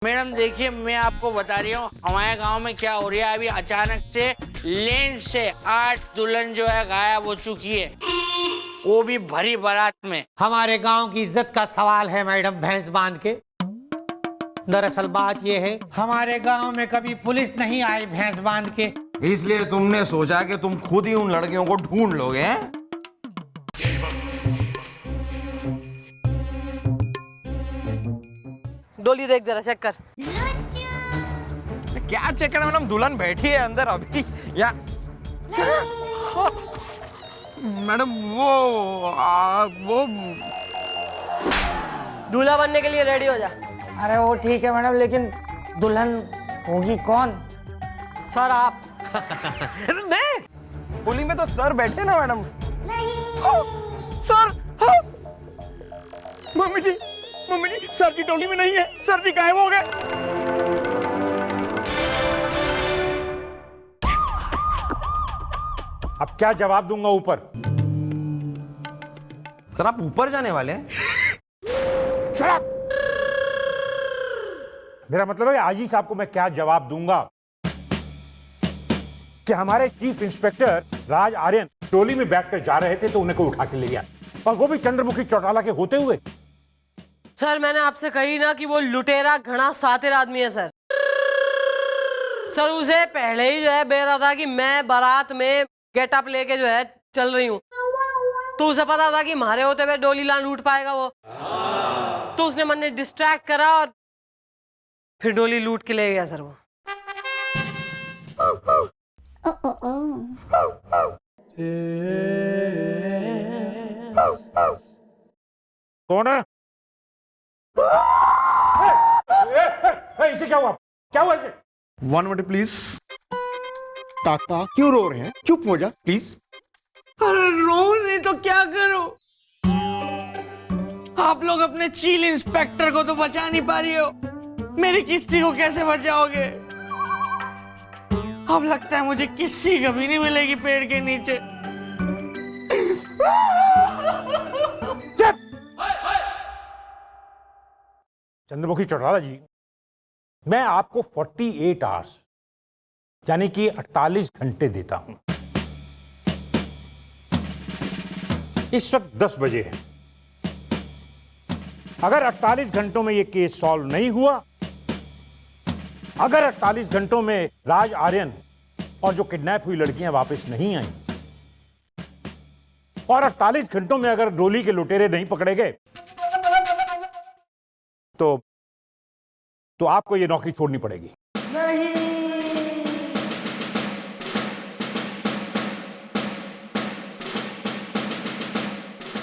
Madam देखिए, मैं आपको बता रही हूँ हमारे गांव में क्या हो रहा है। अभी अचानक से लेन से 8 दुल्हन जो है गायब हो चुकी है, वो भी भरी बारात में। हमारे गांव की इज्जत का सवाल है मैडम, भैंस बांध के। दरअसल बात यह है, हमारे गांव में कभी पुलिस नहीं आई भैंस बांध के, इसलिए तुमने सोचा कि तुम खुद ही उन लड़कियों को ढूंढ लोगे हैं? डोली देख जरा, चेक कर। क्या चेक करना मैडम, दुल्हन बैठी है अंदर अभी। या मैडम वो दूल्हा बनने के लिए रेडी हो जा। अरे वो ठीक है मैडम, लेकिन दुल्हन होगी कौन? सर आप। मैं पुलिंग में तो सर बैठे ना मैडम। नहीं सर। मम्मी जी सर जी टोली में नहीं है, सर जी गायब हो गए। अब क्या जवाब दूंगा ऊपर? सर आप ऊपर जाने वाले हैं? मेरा मतलब है आजी साहब को मैं क्या जवाब दूंगा कि हमारे चीफ इंस्पेक्टर राज आर्यन टोली में बैठकर जा रहे थे तो उन्हें कोई उठा के ले गया, और वो भी चंद्रमुखी चौटाला के होते हुए। सर मैंने आपसे कही ना कि वो लुटेरा घना सातिर आदमी है सर। सर उसे पहले ही जो है बेरा था कि मैं बारात में गेटअप लेके जो है चल रही हूँ, तो उसे पता था कि हमारे होते हुए डोली लाल लूट पाएगा वो, तो उसने मैंने डिस्ट्रैक्ट करा और फिर डोली लूट के ले गया सर वो। कौन है? इसे क्या हुआ? क्या हुआ इसे? 1 मिनट प्लीज। काका क्यों रो रहे हैं? चुप हो जा प्लीज। अरे रो नहीं तो क्या करूं? आप लोग अपने चीफ इंस्पेक्टर को तो बचा नहीं पा रही हो, मेरी किस्ती को कैसे बचाओगे? अब लगता है मुझे किस्ती कभी नहीं मिलेगी पेड़ के नीचे। चंद्रमुखी चौटाला जी, मैं आपको 48 आवर्स यानी कि 48 घंटे देता हूं। इस वक्त 10 बजे है। अगर 48 घंटों में यह केस सॉल्व नहीं हुआ, अगर 48 घंटों में राज आर्यन और जो किडनैप हुई लड़कियां वापस नहीं आई, और 48 घंटों में अगर डोली के लुटेरे नहीं पकड़े गए, तो आपको यह नौकरी छोड़नी पड़ेगी। नहीं।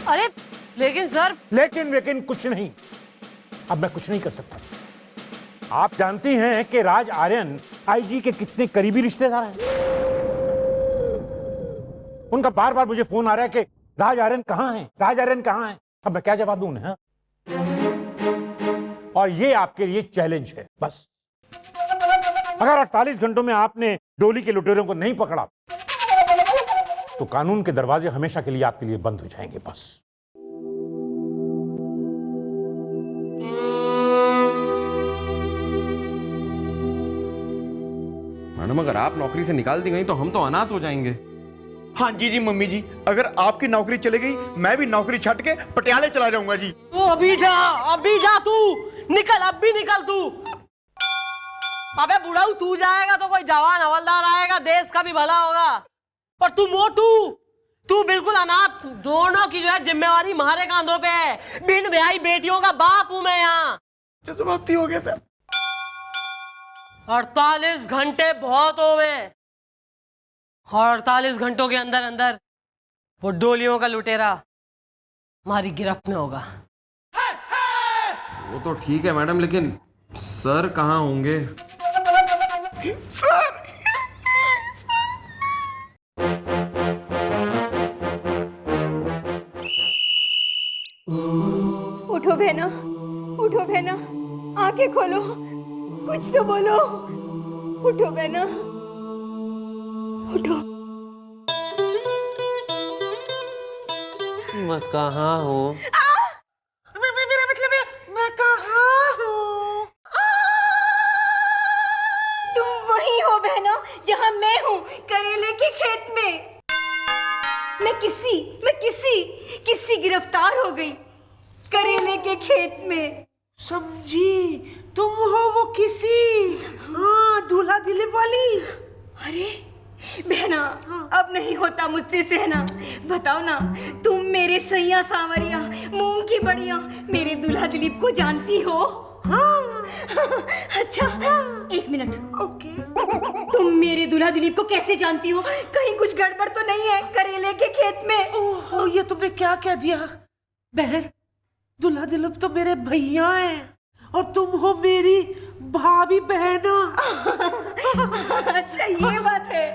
अरे लेकिन सर। लेकिन कुछ नहीं। अब मैं कुछ नहीं कर सकता। आप जानती हैं कि राज आर्यन आईजी के कितने करीबी रिश्तेदार हैं। उनका बार बार मुझे फोन आ रहा है कि राज आर्यन कहां है, राज आर्यन कहां है। अब मैं क्या जवाब दूं उन्हें? और ये आपके लिए चैलेंज है। बस अगर 48 घंटों में आपने डोली के लुटेरों को नहीं पकड़ा, तो कानून के दरवाजे हमेशा के लिए आपके लिए बंद हो जाएंगे। बस मैडम अगर आप नौकरी से निकाल दी गई तो हम तो अनाथ हो जाएंगे। हाँ जी मम्मी जी, अगर आपकी नौकरी चली गई मैं भी नौकरी छੱਡ के पटियाले चला जाऊंगा जी। तू अभी जा तू निकल, अब भी निकल तू। अबे बुढ़ाऊ, तू जाएगा तो कोई जवान हवलदार आएगा, देश का भी भला होगा। और तू मोटू, तू बिल्कुल अनाथ, दोनों की जो है जिम्मेवारी हमारे कांधों पे है। बिन ब्याही बेटियों का बाप हूं मैं यहाँ। जज्बाती हो गया सर। 48 घंटे बहुत हो गए, और 48 घंटों के अंदर अंदर वो डोलियों का लुटेरा हमारी गिरफ्त में होगा। वो तो ठीक है मैडम, लेकिन सर कहाँ होंगे? सर उठो बहना, आंखें खोलो, कुछ तो बोलो। उठो बहना, उठो। मैं कहाँ हूँ? मेरा मतलब है मैं कहाँ हूँ? ना जहाँ मैं हूँ, करेले के खेत में। मैं किसी गिरफ्तार हो गई करेले के खेत में। समझी, तुम हो वो किसी, हाँ, दूल्हा दिलीप वाली। अरे बहना, अब नहीं होता मुझसे सहना। बताओ ना, तुम मेरे सैया सांवरिया, मूंग की बढ़िया, मेरे दूल्हा दिलीप को जानती हो? हाँ। अच्छा, एक मिनट। ओके। तुम मेरे दूल्हा दिलीप को कैसे जानती हो? कहीं कुछ गड़बड़ तो नहीं है करेले के खेत में? ओहो, ये तुमने क्या कह दिया बहन? दूल्हा दिलीप तो मेरे भैया हैं और तुम हो मेरी भाभी बहना। अच्छा, ये बात है।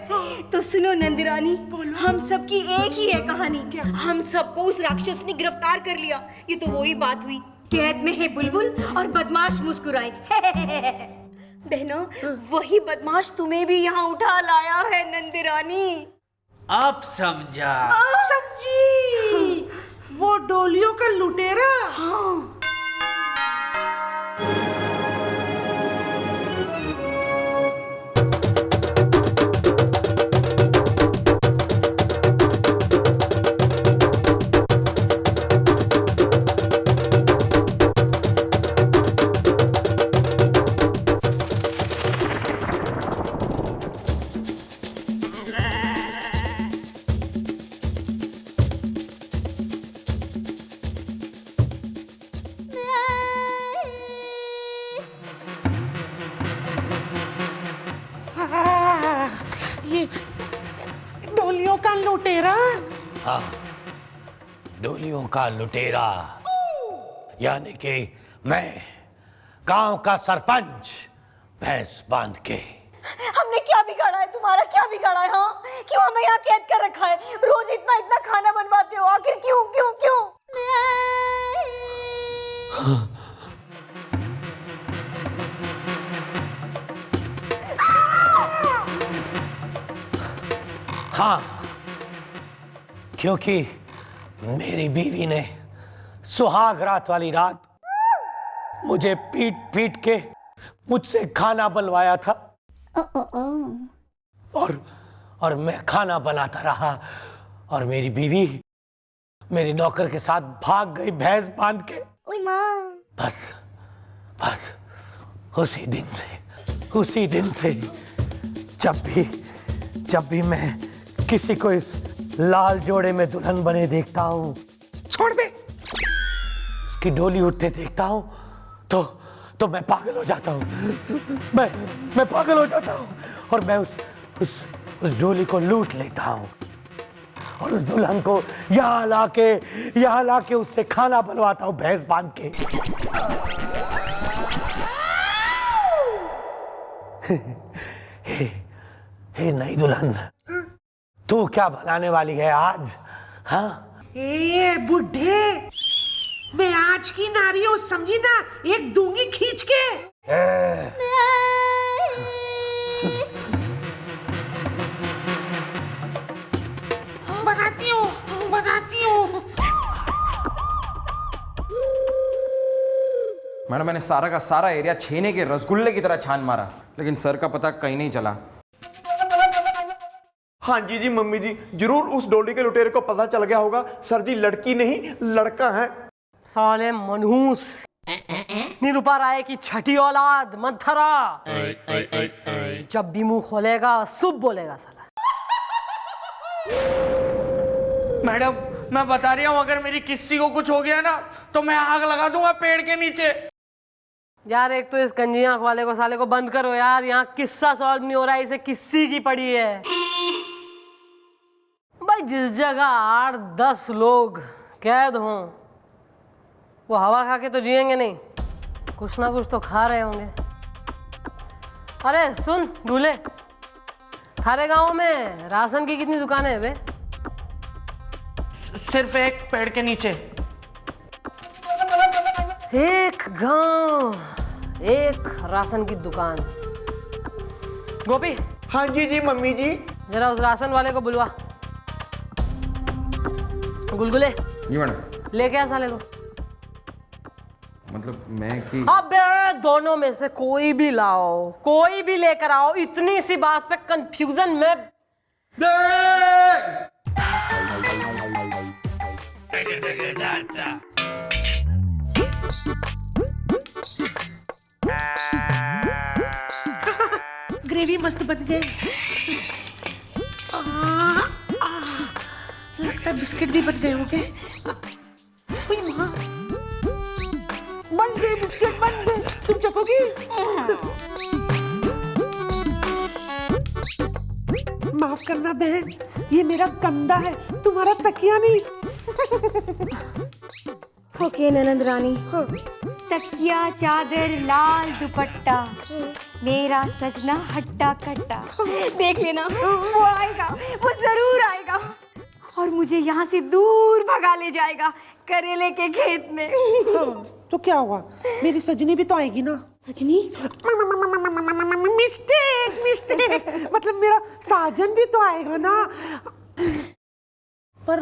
तो सुनो नंदरानी, हम सबकी एक ही है कहानी। हम सबको उस राक्षस ने गिरफ्तार कर लिया। ये तो वही बात हुई, कैद में है बुलबुल और बदमाश मुस्कुराए। बहनों, वही बदमाश तुम्हें भी यहाँ उठा लाया है नंदरानी। अब समझा। समझी, वो डोलियों का लुटेरा। हाँ। ये डोलियों का लुटेरा। हाँ, डोलियों का लुटेरा, यानी कि मैं गांव का सरपंच, भैंस बांध के। हमने क्या बिगाड़ा है? तुम्हारा क्या बिगाड़ा है? हाँ, क्यों हमें यहाँ कैद कर रखा है? रोज इतना इतना खाना बनवाते हो, आखिर क्यों क्यों क्यों? हाँ, क्योंकि मेरी बीवी ने सुहाग रात वाली रात मुझे पीट पीट के मुझसे खाना बनवाया था। और मैं खाना बनाता रहा और मेरी बीवी मेरी नौकर के साथ भाग गई भैंस बांध के। बस उसी दिन से जब भी मैं किसी को इस लाल जोड़े में दुल्हन बने देखता हूँ, छोड़ दे, उसकी डोली उठते देखता हूँ तो मैं पागल हो जाता हूँ। मैं पागल हो जाता हूँ और मैं उस डोली को लूट लेता हूँ और उस दुल्हन को यहाँ लाके उससे खाना बनवाता हूँ भैंस बांध के। हे नई दुल्हन, तू क्या बनाने वाली है आज? हाँ, ए बुढ़े, मैं आज की नारी हूँ, समझी ना? एक दूंगी खींच के। बनाती हूँ। मैडम, मैंने सारा का सारा एरिया छेने के रसगुल्ले की तरह छान मारा, लेकिन सर का पता कहीं नहीं चला। हाँ जी मम्मी जी, जरूर उस डोली के लुटेरे को पता चल गया होगा। सर जी, लड़की नहीं लड़का है। साले मनहूस, निरुपा राय की छठी औलाद मंथरा, जब भी मुंह खोलेगा शुभ बोलेगा साला। मैडम, मैं बता रही हूँ, अगर मेरी किसी को कुछ हो गया ना तो मैं आग लगा दूंगा पेड़ के नीचे। यार, एक तो इस कंजी आंख वाले को साले को बंद करो यार, यहाँ किस्सा सॉल्व नहीं हो रहा है, इसे किस्सी की पड़ी है। भाई, जिस जगह 8-10 लोग कैद हों, वो हवा खा के तो जिएंगे नहीं, कुछ ना कुछ तो खा रहे होंगे। अरे सुन दूल्हे, थारे गांव में राशन की कितनी दुकानें हैं बे? सिर्फ एक पेड़ के नीचे। एक गांव, एक राशन की दुकान। गोपी, हाँ जी मम्मी जी। जरा उस राशन वाले को बुलवा। गुलगुले जी मैडम। लेके आ साले को। मतलब मैं कि अबे दोनों में से कोई भी लाओ, कोई भी लेकर आओ। इतनी सी बात पे कंफ्यूजन में ग्रेवी मस्त बन गई। लगता है बिस्किट भी बन गए होंगे। ओए माँ, बन गए बिस्किट, बन गए। तुम चखोगी? माफ करना बहन, ये मेरा कंधा है, तुम्हारा तकिया नहीं। ओके ननद रानी, तकिया चादर लाल दुपट्टा, मेरा सजना हट्टा कट्टा। देख लेना, वो आएगा, वो जरूर आएगा और मुझे यहाँ से दूर भगा ले जाएगा करेले के खेत में। तो क्या हुआ, मेरी सजनी भी तो आएगी ना। सजनी? मिस्टेक, मतलब मेरा साजन भी तो आएगा ना। पर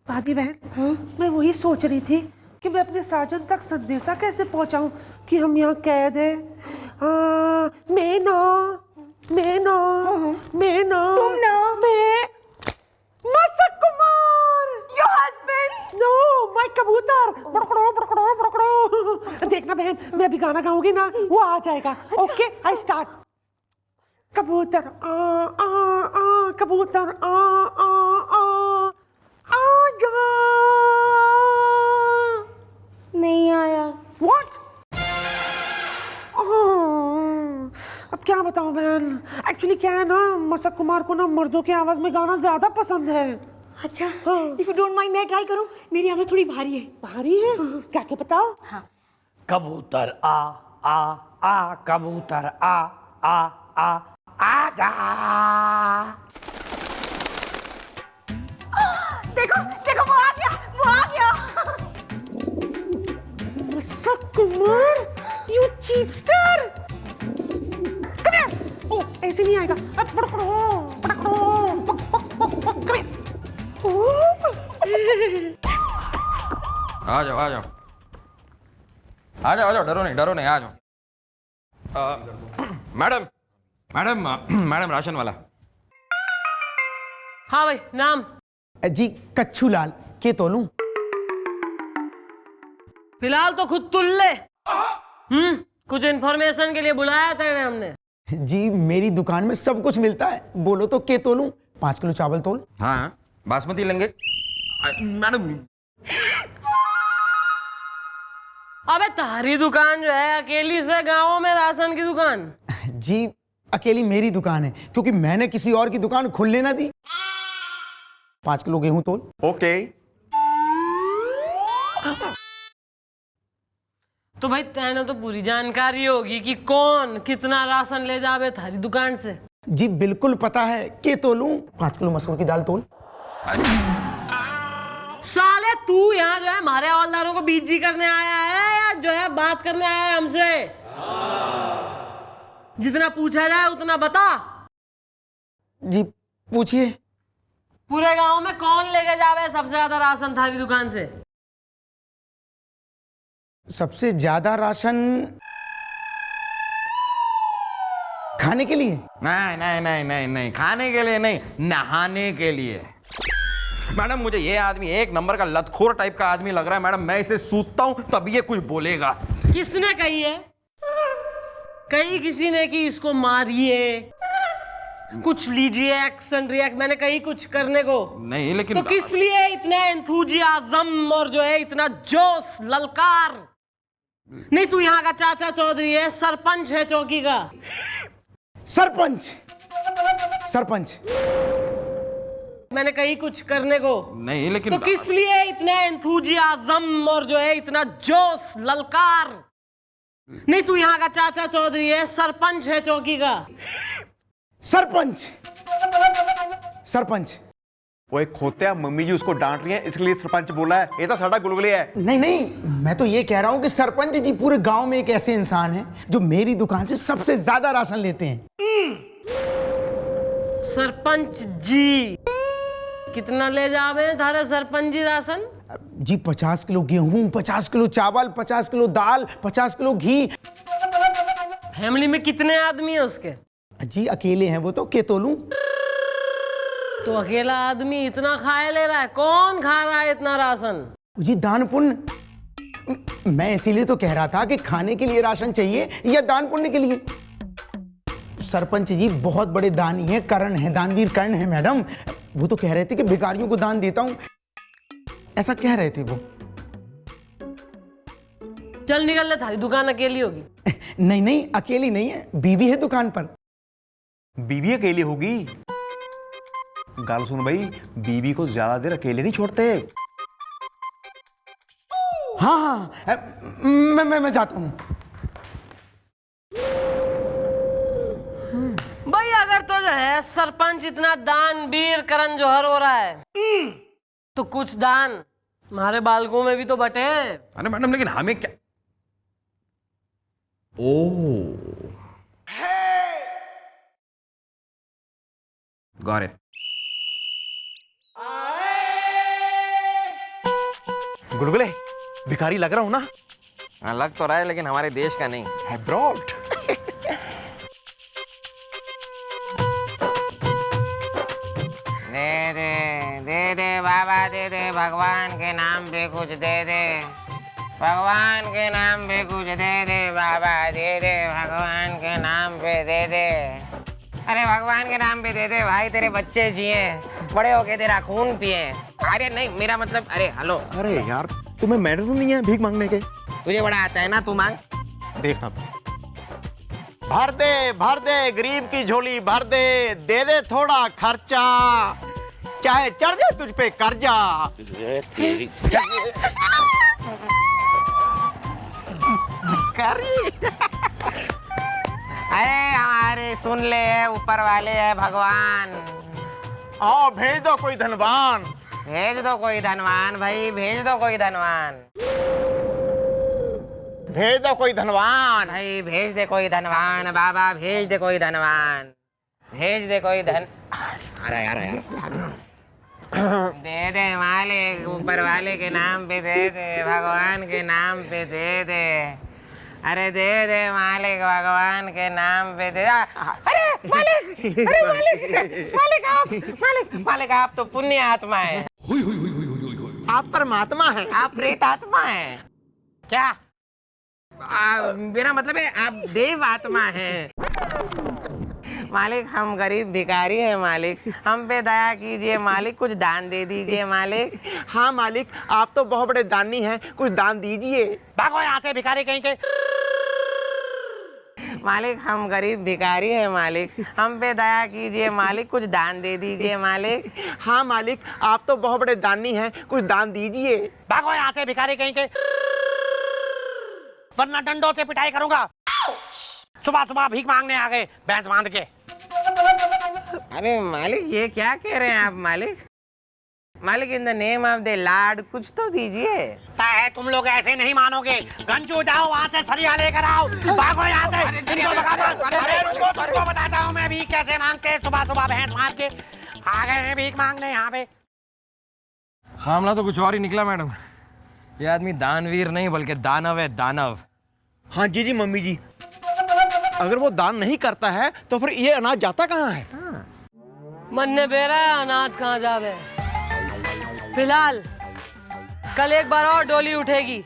भाभी बहन, मैं वही सोच रही थी कि मैं अपने साजन तक संदेशा कैसे पहुंचाऊं कि हम यहाँ कैद हैं। मैं तुम ना? मैं मसक कुमार, योर हस्बैंड? नो, मैं कबूतर। बड़कड़ो बड़कड़ो बड़कड़ो। देखना बहन, मैं अभी गाना गाऊंगी ना, वो आ जाएगा। Okay, I start. कबूतर आ आ आ, कबूतर आ आ आ जा। नहीं आया। What? अब क्या बताऊं बहन, एक्चुअली क्या है ना, मसक कुमार को ना मर्दों की आवाज में गाना ज्यादा पसंद है। अच्छा, हाँ। इफ यू डोंट माइंड मैं ट्राई करूं, मेरी आवाज थोड़ी भारी है। भारी है? क्या क्या बताओ। हाँ। कबूतर आ आ कबूतर आ आजा। देखो देखो, वो आ गया, वो आ गया। मसक कुमार, यू चीपस्टर। Come here. ओ, ऐसे नहीं आएगा। अब बड़कड़ो बड़कड़ो, पक पक पक पक। Come here. आ जाओ आ जाओ आ जाओ आ जाओ, डरो नहीं, आ जाओ। मैडम मैडम मैडम, राशन वाला। हाँ भाई, नाम? जी कच्छू लाल, के तोलूं? फिलहाल तो खुद तुल ले। कुछ इन्फॉर्मेशन के लिए बुलाया था इन्हें हमने। जी मेरी दुकान में सब कुछ मिलता है, बोलो तो के तोलूं? 5 किलो चावल तोल। हाँ, बासमती लेंगे मैडम। अबे तारी दुकान जो है अकेली से गांवों में राशन की दुकान? जी अकेली मेरी दुकान है, क्योंकि मैंने किसी और की दुकान खुलने ना दी। 5 किलो गेहूं तोल। ओके। तो भाई तेने तो पूरी जानकारी होगी कि कौन कितना राशन ले जावे थारी दुकान से। जी बिल्कुल पता है, के तोलूं? 5 किलो मसूर की दाल तोल। साले तू यहाँ जो है हमारे हवलदारों को बीजी करने आया है या जो है बात करने आया है हमसे? जितना पूछा जाए उतना बता। जी पूछिए। पूरे गांव में कौन लेके जावे सबसे ज्यादा राशन थारी दुकान से? सबसे ज्यादा राशन खाने के लिए? नहीं, खाने के लिए नहीं, नहाने के लिए। मैडम मुझे ये आदमी एक नंबर का लतखोर टाइप का आदमी लग रहा है मैडम। मैं इसे सूतता हूं तब ये कुछ बोलेगा। किसने कही है? कही किसी ने कि इसको मारिए, कुछ लीजिए एक्शन रिएक्ट, मैंने कही कुछ करने को? नहीं, लेकिन तो किस लिए इतना एंथुजियाज्म और जो है इतना जोश ललकार? नहीं, तू यहाँ का चाचा चौधरी है, सरपंच है चौकी का। सरपंच। मैंने कही कुछ करने को? नहीं, लेकिन तो किस लिए इतना एंथुजियाज्म और जो है इतना जोश ललकार? नहीं, तू यहाँ का चाचा चौधरी है, सरपंच है चौकी का। सरपंच। वो एक खोतिया मम्मी जी उसको डांट रही है, इसलिए सरपंच बोला है। ये तो साड़ा गुलगुले है। नहीं, मैं तो ये कह रहा हूं कि सरपंच जी पूरे गांव में एक ऐसे इंसान हैं जो मेरी दुकान से सबसे ज्यादा राशन लेते हैं। सरपंच जी कितना ले जावे थारे सरपंच जी राशन? जी 50 किलो गेहूं, 50 किलो चावल, 50 किलो दाल, 50 किलो घी। फैमिली में कितने आदमी है उसके? जी अकेले हैं वो तो, के तोलूं? तो अकेला आदमी इतना खाए ले रहा है, कौन खा रहा है इतना राशन? जी दान पुण्य। मैं इसीलिए तो कह रहा था कि खाने के लिए राशन चाहिए या दान पुण्य के लिए। सरपंच जी बहुत बड़े दानी हैं, कर्ण है, दानवीर कर्ण है मैडम। वो तो कह रहे थे कि भिखारियों को दान देता हूं, ऐसा कह रहे थे वो। चल निकल ले, थारी दुकान अकेली होगी। नहीं नहीं, अकेली नहीं है, बीवी है दुकान पर। बीवी अकेली होगी? गाल सुन भाई, बीवी को ज्यादा देर अकेले नहीं छोड़ते। हाँ हाँ, मैं जाता हूं। भाई अगर तो जो है सरपंच इतना दानवीर करण जौहर हो रहा है तो कुछ दान हमारे बालकों में भी तो बटे। अरे मैडम लेकिन हमें क्या? ओह गॉट इट। गुलगुले, भिखारी लग रहा हूं ना? लग तो रहा है लेकिन हमारे देश का नहीं। अब्रॉड। दे दे बाबा, दे दे, भगवान के नाम पे कुछ दे दे, भगवान के नाम पे कुछ दे दे बाबा, दे दे भगवान के नाम पे दे दे। अरे भगवान के नाम पे दे दे भाई, तेरे बच्चे जिए, बड़े होके तेरा खून पिए। अरे नहीं, मेरा मतलब, अरे हेलो। अरे यार, तुम्हें मैनर्स नहीं है भीख मांगने के? तुझे बड़ा आता है ना, तू मांग। देखा, भर दे गरीब की झोली, भर दे दे थोड़ा खर्चा, चाहे चढ़ जाए तुझ पे कर्जा। अरे हमारे सुन ले, ऊपर वाले है भगवान। आओ भेज दो कोई धनवान। भेज दो कोई धनवान भाई, भेज दो कोई धनवान। भेज दो कोई धनवान भाई, भेज दे कोई धनवान बाबा, भेज दे कोई धनवान, भेज दे कोई धन। अरे यार दे दे मालिक, ऊपर वाले के नाम पे दे दे, भगवान के नाम पे दे दे। अरे दे दे मालिक, भगवान के नाम पे दे। अरे मालिक, अरे मालिक, मालिक आप तो पुण्य आत्मा है। आप परमात्मा है। आप प्रेत आत्मा है क्या? मेरा मतलब है आप देव आत्मा है। मालिक हम गरीब भिखारी हैं मालिक, हम पे दया कीजिए मालिक, कुछ दान दे दीजिए मालिक। हाँ मालिक, आप तो बहुत बड़े दानी हैं, कुछ दान दीजिए। भागो यहाँ से भिखारी कहीं के। मालिक हम गरीब भिखारी हैं मालिक, हम पे दया कीजिए मालिक, कुछ दान दे दीजिए मालिक। हाँ मालिक, आप तो बहुत बड़े दानी हैं, कुछ दान दीजिए। भागो यहाँ से भिखारी कहीं के, वरना डंडों से पिटाई करूंगा। सुबह सुबह भीख मांगने आ गए भैंस बांध के। अरे मालिक ये क्या कह रहे हैं आप मालिक? मालिक in the name of the Lord कुछ तो दीजिए। है तुम लोग ऐसे नहीं मानोगे। गंजू जाओ वहाँ से सरिया लेकर आओ, भागो यहाँ से। इनको भगा दो। अरे रुको, सबको बताता हूँ मैं भीख कैसे मांगते हैं। सुबह सुबह भैंस मार के आ गए हैं भीख मांगने यहाँ पे। मामला तो कुछ और ही निकला मैडम। ये आदमी दानवीर नहीं बल्कि दानव है, दानव। हाँ जी जी मम्मी जी, अगर वो दान नहीं करता है तो फिर ये अनाज जाता कहाँ है? मन ने बेरा अनाज कहाँ जावे। फिलहाल कल एक बार और डोली उठेगी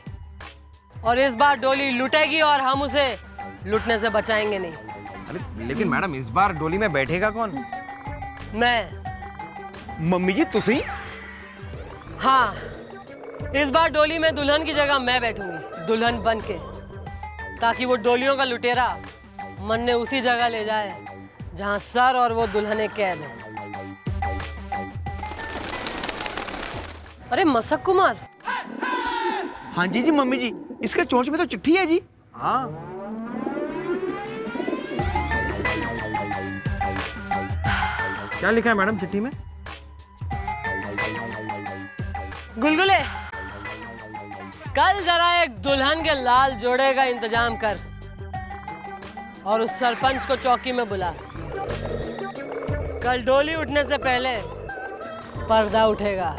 और इस बार डोली लुटेगी और हम उसे लुटने से बचाएंगे नहीं। अरे लेकिन मैडम इस बार डोली में बैठेगा कौन? मैं। मम्मी जी तुसी? हाँ, इस बार डोली में दुल्हन की जगह मैं बैठूंगी, दुल्हन बन के, ताकि वो डोलियों का लुटेरा मन ने उसी जगह ले जाए जहां सर और वो दुल्हने कैद है। अरे मसक कुमार। हाँ जी जी मम्मी जी, इसके चोंच में तो चिट्ठी है जी। हाँ क्या लिखा है मैडम चिट्ठी में? गुलगुले, कल जरा एक दुल्हन के लाल जोड़े का इंतजाम कर और उस सरपंच को चौकी में बुला। कल डोली उठने से पहले पर्दा उठेगा।